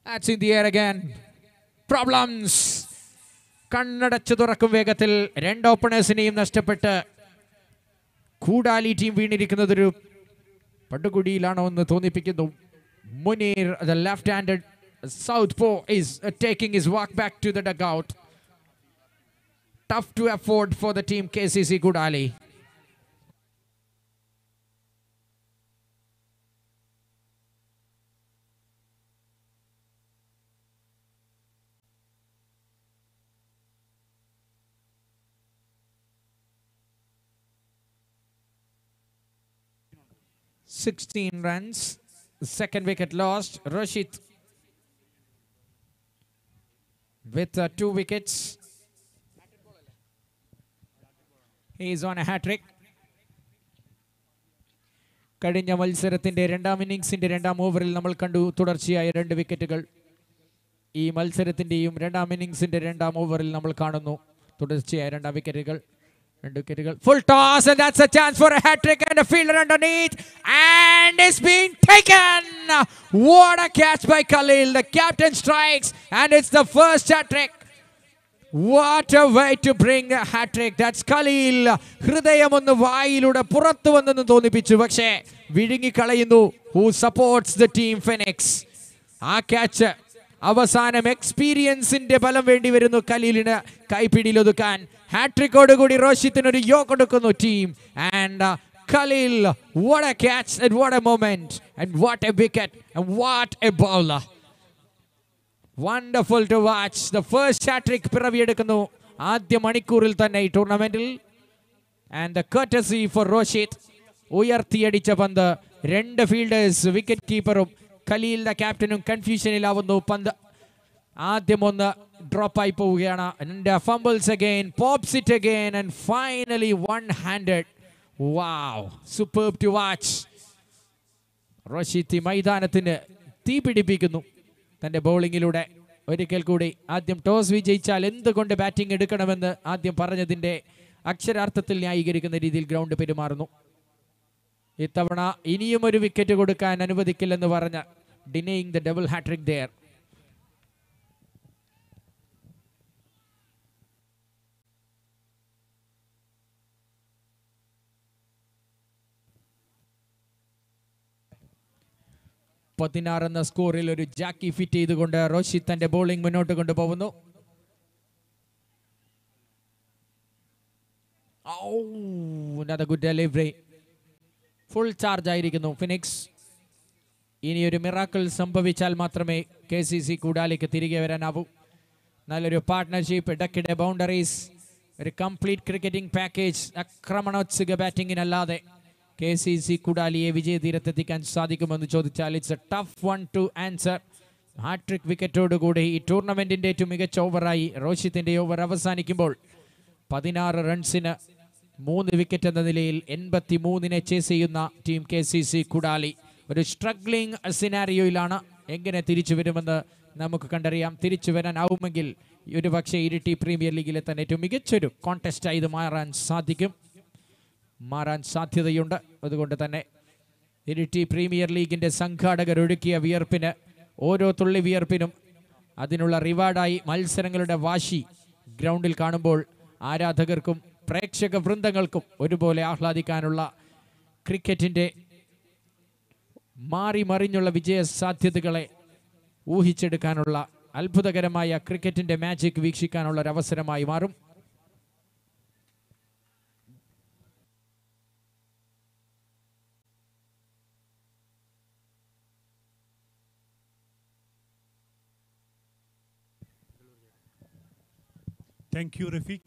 That's in the air again. Problems. കണ്ണടച്ചു തുറക്കും വേഗത്തിൽ രണ്ട് ഓപ്പണേഴ്സിനെയും നഷ്ടപ്പെട്ട് കൂടാലി ടീം വീണിരിക്കുന്നതൊരു പട്ടുകുടിയിലാണോ എന്ന് തോന്നിപ്പിക്കുന്നു. Munir, the left-handed southpaw, is taking his walk back to the dugout. Tough to afford for the team KCC Kudali. (16 runs). Second wicket lost. Rashid with 2 wickets. He is on a hat-trick. കഴിഞ്ഞ മത്സരത്തിന്റെ രണ്ടാം ഇന്നിംഗ്സിന്റെ രണ്ടാം ഓവറിൽ നമ്മൾ കണ്ടു തുടർച്ചയായ 2 വിക്കറ്റുകൾ. ഈ മത്സരത്തിന്റെയും രണ്ടാം ഇന്നിംഗ്സിന്റെ രണ്ടാം ഓവറിൽ നമ്മൾ കാണുന്നു തുടർച്ചയായ 2 വിക്കറ്റുകൾ. Full toss, and that's a chance for a hat-trick, and a fielder underneath, and it's being taken. What a catch by Khalil. The captain strikes, and it's the first hat-trick. What a way to bring a hat-trick. That's Khalil. ഹൃദയം ഒന്ന് വായിലൂടെ പുറത്തു വന്നെന്ന് തോന്നിപ്പിച്ചു, പക്ഷേ വിഴുങ്ങി കളയുന്നു. Who supports the team Phoenix. ആ catch അവസാനം എക്സ്പീരിയൻസിന്റെ ബലം വേണ്ടി വരുന്നു ഖലീലിന് കൈപ്പിടിയിൽ ഒതുക്കാൻ. ഹാട്രിക്കോടുകൂടി റോഷിത്തിനൊരു യോ കൊടുക്കുന്നു team. And Khalil, what a catch and what a moment and what a wicket and what a bowler. Wonderful to watch. The first hat-trick പിറവിയെടുക്കുന്നു ആദ്യ മണിക്കൂറിൽ തന്നെ ഈ ടൂർണമെന്റിൽ. And the courtesy for Roshit. ഉയർത്തിയടിച്ച പന്ത് 2 ഫീൽഡേഴ്സ് വിക്കറ്റ് കീപ്പറും ഖലീലിന്റെ ക്യാപ്റ്റനും കൺഫ്യൂഷനിലാവുന്നു. പന്ത് ആദ്യം ഒന്ന് ഡ്രോപ്പായി പോവുകയാണ്. And fumbles again, pops it again, and finally one-handed. Wow, superb to watch. Rasheed മൈതാനത്തിന് തീ പിടിപ്പിക്കുന്നു തന്റെ ബൗളിങ്ങിലൂടെ. ഒരിക്കൽ കൂടി ആദ്യം ടോസ് വിജയിച്ചാൽ എന്തുകൊണ്ട് ബാറ്റിംഗ് എടുക്കണമെന്ന് ആദ്യം പറഞ്ഞതിന്റെ അക്ഷരാർത്ഥത്തിൽ ന്യായീകരിക്കുന്ന രീതിയിൽ ഗ്രൗണ്ട് പെരുമാറുന്നു. ഇത്തവണ ഇനിയും ഒരു വിക്കറ്റ് കൊടുക്കാൻ അനുവദിക്കില്ലെന്ന് പറഞ്ഞ denying the double hat-trick there. പതിനാറ് എന്ന സ്കോറിൽ ഒരു ജാക്കി ഫിറ്റ് ചെയ്തുകൊണ്ട് റോഷിത് തന്റെ ബോളിംഗ് മുന്നോട്ട് കൊണ്ടുപോകുന്നു. Another good delivery. Full charge ആയിരിക്കുന്നു ഫിനിക്സ്. ഇനിയൊരു മിറാക്കിൾ സംഭവിച്ചാൽ മാത്രമേ KCC കൂടാലിക്ക് തിരികെ വരാനാവൂ. നല്ലൊരു പാർട്ട്ണർഷിപ്പ്, ഇടയ്ക്കിടെ ബൗണ്ടറീസ്, ഒരു കംപ്ലീറ്റ് ക്രിക്കറ്റിംഗ് പാക്കേജ്. ആക്രമണോത്സുക ബാറ്റിങ്ങിനല്ലാതെ KCC കൂടാലിയെ വിജയതീരത്തെത്തിക്കാൻ സാധിക്കുമെന്ന് ചോദിച്ചാൽ it's a tough one to answer. Hat trick വിക്കറ്റോടുകൂടി ഈ ടൂർണമെന്റിന്റെ ഏറ്റവും മികച്ച ഓവറായി റോഷിത്തിന്റെ ഓവർ അവസാനിക്കുമ്പോൾ 16 റൺസിന് 3 വിക്കറ്റ് എന്ന നിലയിൽ 83 ചേസ് ചെയ്യുന്ന ടീം KCC കൂടാലി ഒരു സ്ട്രഗ്ലിംഗ് സിനാരിയോയിലാണ്. എങ്ങനെ തിരിച്ചു വരുമെന്ന് നമുക്ക് കണ്ടറിയാം. തിരിച്ചു വരാനാവുമെങ്കിൽ ഒരു പക്ഷേ ഇരിട്ടി പ്രീമിയർ ലീഗിലെ തന്നെ ഏറ്റവും മികച്ചൊരു കോൺടെസ്റ്റായി ഇത് മാറാൻ സാധ്യതയുണ്ട്. അതുകൊണ്ട് തന്നെ ഇരിട്ടി പ്രീമിയർ ലീഗിന്റെ സംഘാടകർ ഒഴുക്കിയ വിയർപ്പിന്, ഓരോ തുള്ളി വിയർപ്പിനും അതിനുള്ള റിവാർഡായി മത്സരങ്ങളുടെ വാശി ഗ്രൗണ്ടിൽ കാണുമ്പോൾ ആരാധകർക്കും പ്രേക്ഷക വൃന്ദങ്ങൾക്കും ഒരുപോലെ ആഹ്ലാദിക്കാനുള്ള ക്രിക്കറ്റിന്റെ മാറി മറിഞ്ഞുള്ള വിജയ സാധ്യതകളെ ഊഹിച്ചെടുക്കാനുള്ള അത്ഭുതകരമായ ക്രിക്കറ്റിന്റെ മാജിക് വീക്ഷിക്കാനുള്ള ഒരു അവസരമായി മാറും. Thank you, Rafiq.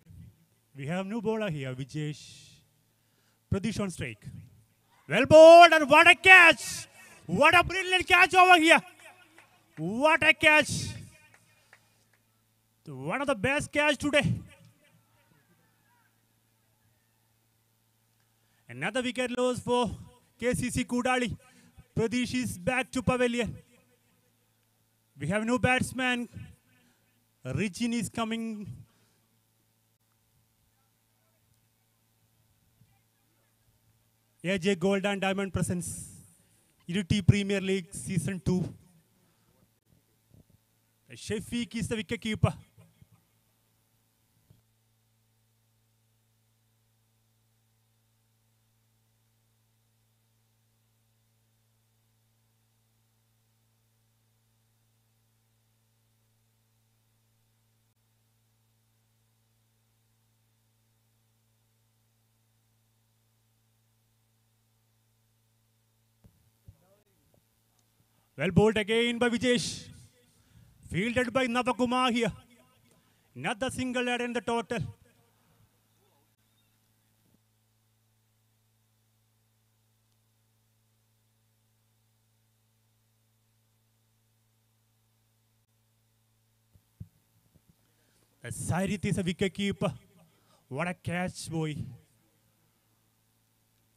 We have new bowler here, Vijesh. Pradesh on strike. Well bowled, and what a catch! What a brilliant catch over here! What a catch! One of the best catch today. Another wicket loss for KCC Kudali. Pradesh is back to pavilion. We have new batsman. Richin is coming. AJ Gold and Diamond presents Iriti Premier League Season 2. Shafiq is the wicket keeper. Well bowled again by Vijesh. Fielded by Navakumar here. Another single error in the total. Sairith is a wicket keeper. What a catch, boy.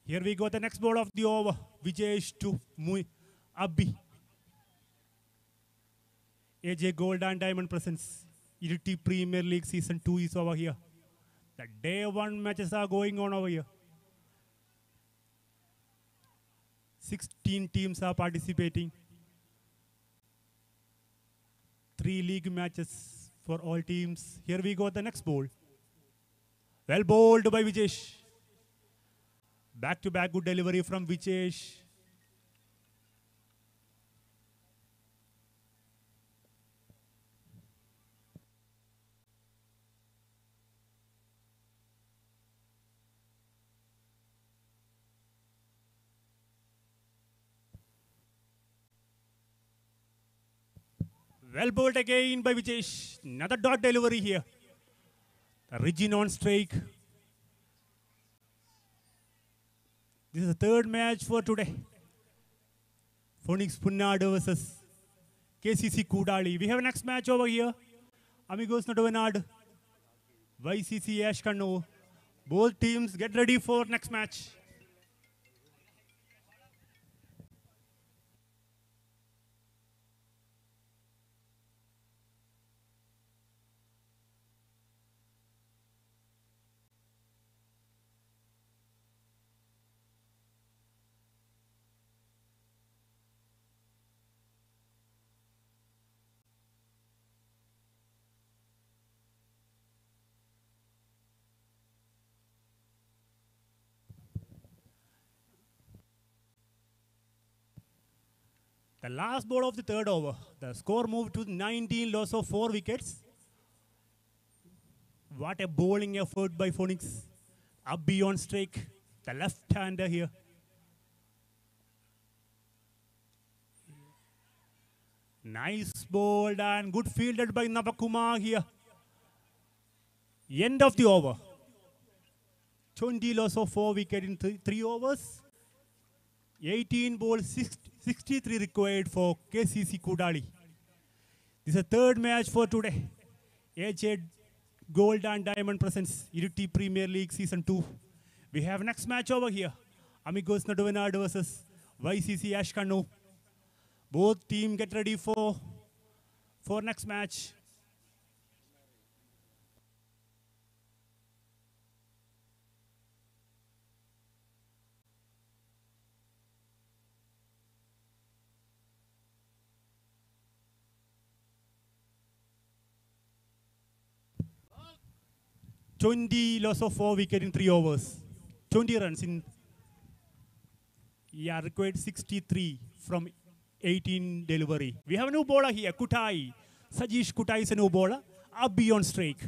Here we go, the next ball of the over. Vijesh to Abhi. AJ Gold and Diamond presents. Iriti Premier League Season 2 is over here. The day one matches are going on over here. 16 teams are participating. 3 league matches for all teams. Here we go, the next ball. Well bowled by Vijesh. Back-to-back good delivery from Vijesh. Well bowled again by Vijesh. Another dot delivery here. Regin on strike. This is the third match for today. Phoenix Punnad versus KCC Kudali. We have a next match over here. Amigos Nadavanad. YCC Ashkano. Both teams get ready for next match. The last ball of the third over. The score moved to 19, loss of 4 wickets. What a bowling effort by Phoenix. Abhi on strike. The left-hander here. Nice bowled and good fielded by Navakumar here. End of the over. 20 loss of 4 wickets in 3 overs. 18 balls, 63 required for KCC Kudali. This is the third match for today. AJ Gold and Diamond presents Iriti Premier League Season 2. We have next match over here. Amigos Nadavanad versus YCC Ashkano. Both teams get ready for next match. Loss of 4 wickets in 3 overs. 20 runs in. Yeah, required 63 from 18 delivery. We have a new bowler here, Kutai. Sajish Kutai is a new bowler. Abhi on strike.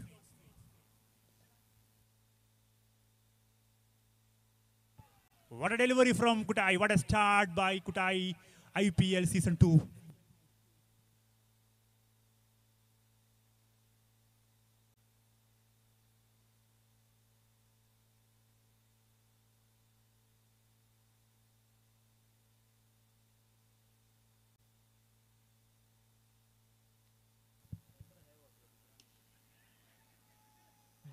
What a delivery from Kutai. What a start by Kutai. IPL Season 2.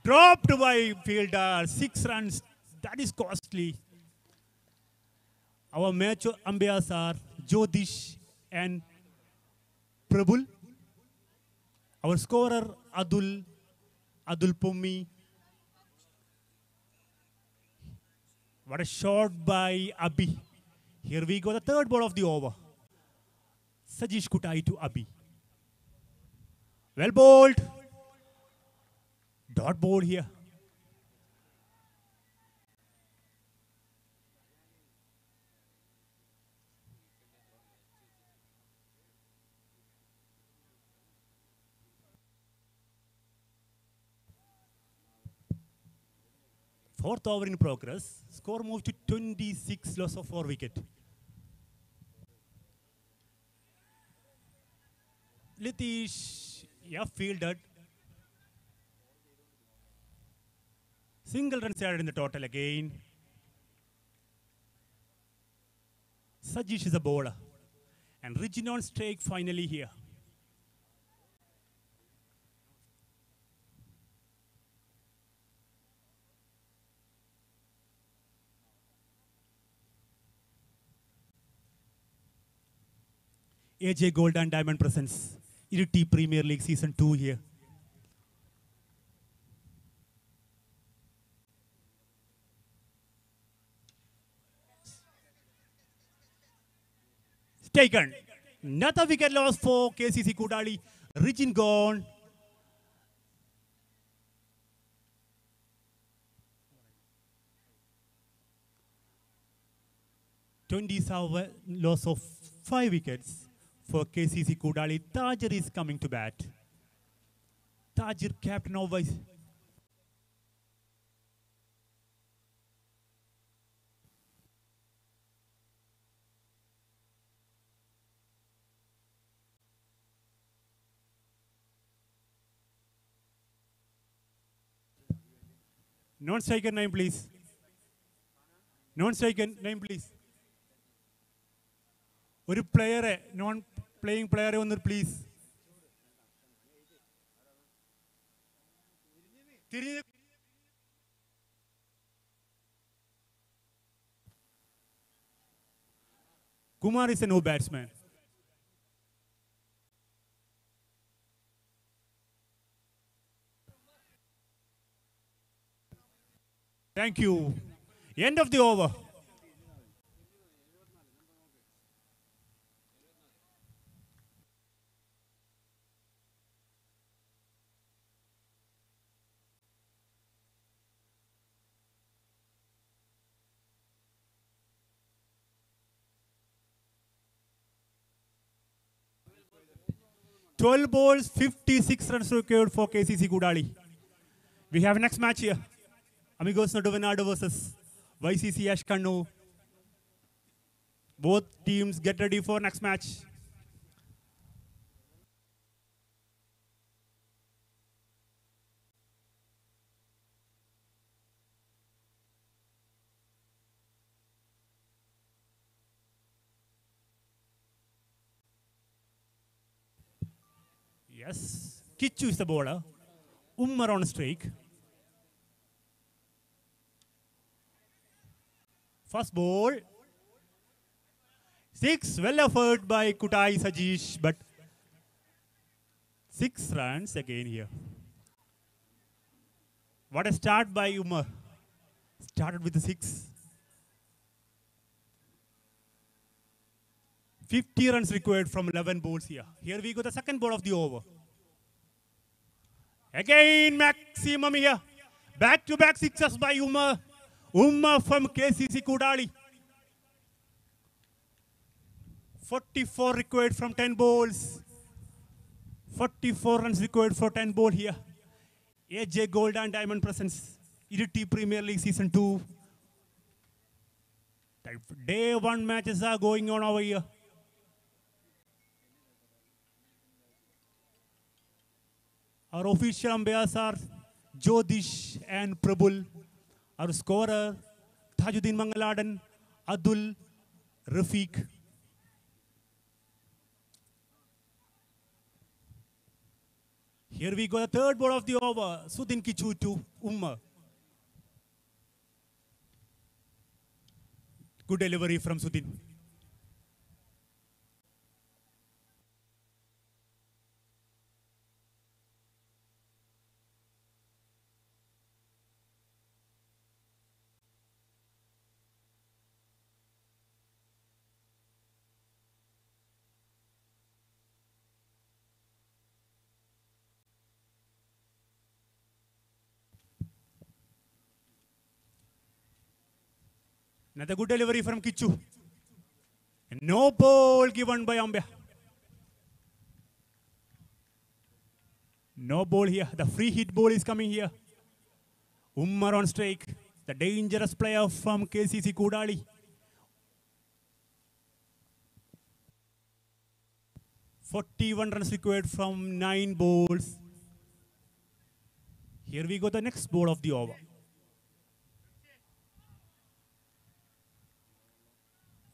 Dropped by fielder, 6 runs. That is costly. Our match umpires are Jyotish and Prabhul. Our scorer Adul Pommi. What a shot by Abhi. Here we go, the third ball of the over. Sajish Kutai to Abhi. Well bowled. Dot ball here. Fourth over in progress. Score moved to 26, loss of 4 wickets. Litish, yeah, fielded. Single runs added in the total again. Sajish is a bowler. And Rijin on strike finally here. AJ Gold and Diamond presents Iriti Premier League Season 2 here. Taken. Another wicket loss for KCC Kudali. Rijin gone. Loss of 5 wickets for KCC Kudali. Tajir is coming to bat. Tajir captain of vice. Non-striker name, please. Non-striker name, please. ഒരു പ്ലെയറെ non playing പ്ലെയറെ ഒന്ന് please തിരിഞ്ഞ് Kumar is a no batsman. Thank you. End of the over. Twelve balls, 56 runs required for KCC Kudali. We have next match here. Amigos Naduvenado versus YCC Ashkanu. Both teams get ready for next match. Yes, Kichu is the bowler. Umar on strike. First ball. 6, well effort by Kutai Sajish, but 6 runs again here. What a start by Umar. Started with the 6. 50 runs required from 11 balls here. Here we go, the second ball of the over. Again, maximum here. Back-to-back sixes by Umar. Umar from KCC Kudali. 44 required from 10 balls. 44 runs required for 10 balls here. AJ Gold and Diamond presents Iriti Premier League Season 2. Day 1 matches are going on over here. Our official umpires are Jodish and Prabul. Our scorer, Tajuddin Mangaladan, Adul, Rafiq. Here we go, the third ball of the over. Sudin Kichu to Umar. Good delivery from Sudin. Another good delivery from Kichu. And no ball given by umpire. No ball here. The free hit ball is coming here. Umar on strike. The dangerous player from KCC Kudali. 41 runs required from 9 balls. Here we go, the next ball of the over.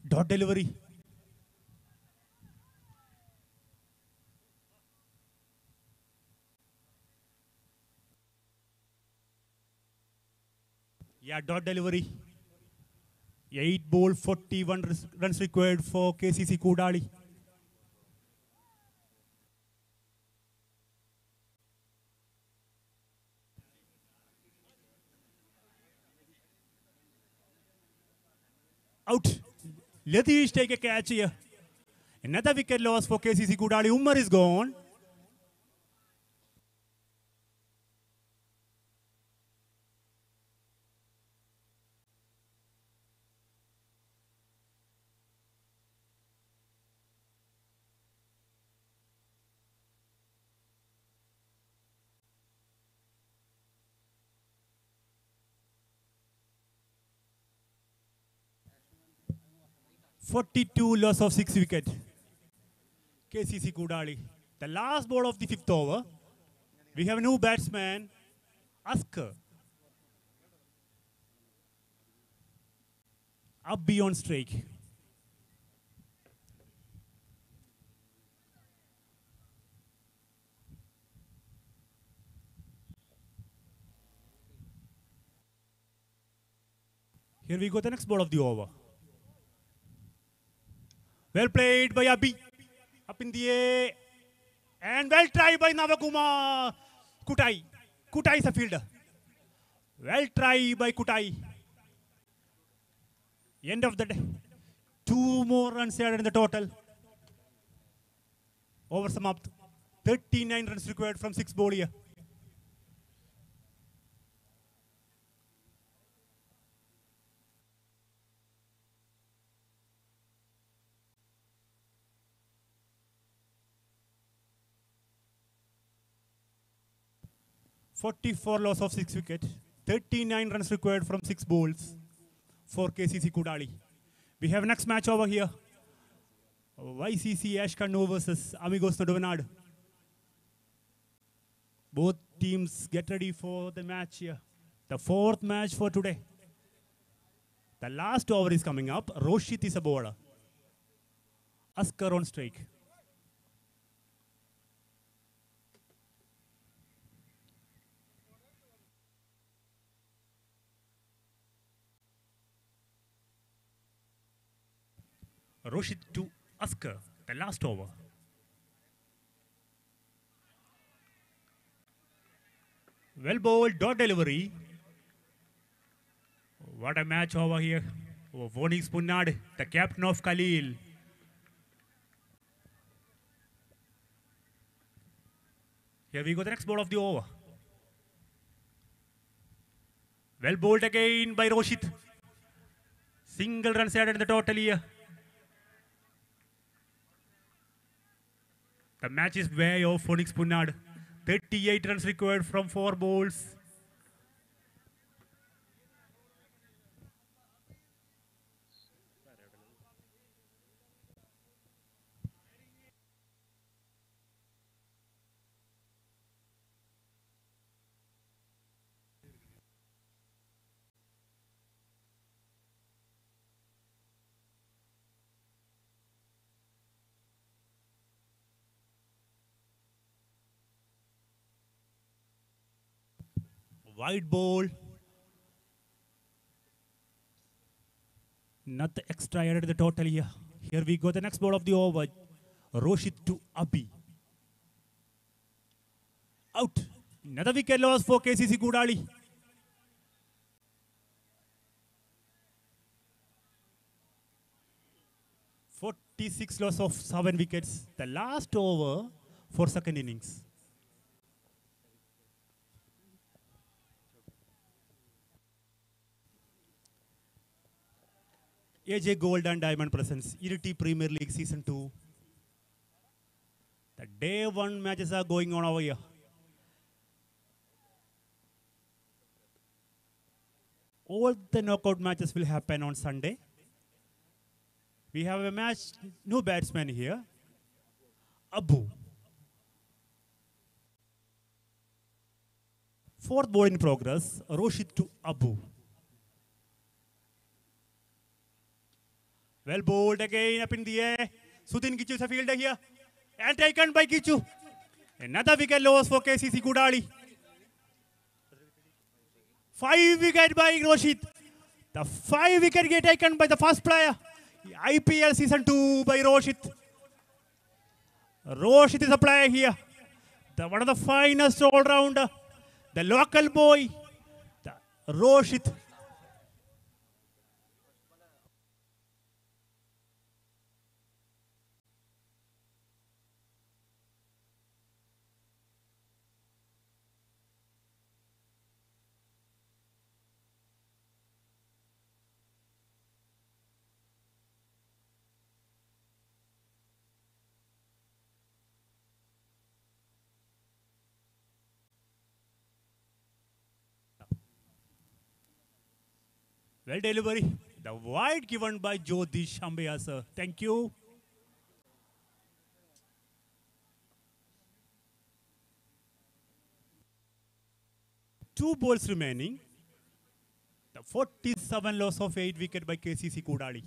Dot delivery. Yeah, dot delivery. 8 ball, 41 runs required for KCC Kodali. Out. Latish take a catch here. Another wicket loss for KCC Kodali. Umar is gone. (42) loss of 6 wicket. KCC Kodali. The last ball of the 5th over. We have a new batsman, Asker. Up beyond strike. Here we go, the next ball of the over. Well played by Abhi. Up in the air. And well tried by Navakumar. Kutai. Kutai is a fielder. Well tried by Kutai. End of the day. 2 more runs added in the total. Over samapt. 39 runs required from 6 ball here. (44) loss of 6 wicket. 39 runs required from 6 balls for KCC Kodali. We have next match over here. YCC Ashkano versus Amigos Nodovenad. Both teams get ready for the match here. The 4th match for today. The last over is coming up. Roshit is a bowler. Asker on strike. Roshit to Asker, the last over. Well bowled, dot delivery. What a match over here. Oh, Vonix Punnad, the captain of Khalil. Here we go, the next ball of the over. Well bowled again by Roshit. Single runs added in the total here. The match is way off Phoenix Punnad. 38 runs required from 4 balls. Wide ball. Not the extra added to the total here. Here we go, the next ball of the over. Roshit to Abhi. Out. Another wicket loss for KCC Kodali. (46) loss of 7 wickets. The last over for second innings. AJ Gold and Diamond presents Iriti Premier League Season 2. The day 1 matches are going on over here. All the knockout matches will happen on Sunday. We have a match, no batsman here. Abu. Fourth ball in progress. Roshit to Abu. Well bowled again up in the air. Sudhin Kichu is a fielder here. And taken by Kichu. Another wicket loss for KCC Kudali. 5 wicket by Roshit. The 5 wicket get taken by the first player. IPL season 2 by Roshit. Roshit is a player here. One of the finest all-rounder. The local boy. Roshit. Well delivery. The wide given by Jyotish Ambaya, sir. Thank you. Two balls remaining. The 47 loss of 8 wicket by KCC Kudali.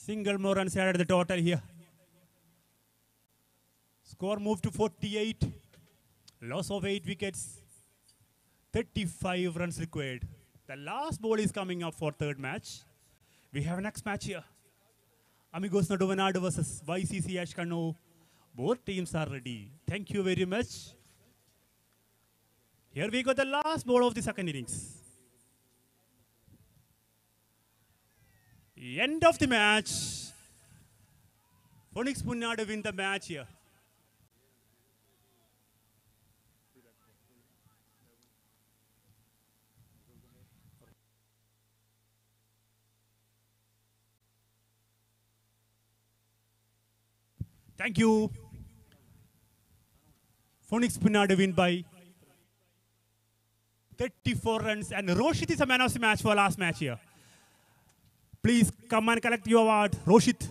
Single more runs added the total here. Score moved to 48. Loss of 8 wickets. 35 runs required. The last ball is coming up for third match. We have next match here. Amigos Naduvanadu versus YCC Ashkano. Both teams are ready. Thank you very much. Here we go, the last ball of the second innings. End of the match. Phoenix Punjab win the match here. Thank you. Phoenix Punjab win by 34 runs, and Roshit is a man of the match for last match here. Please come and collect your award, Roshit.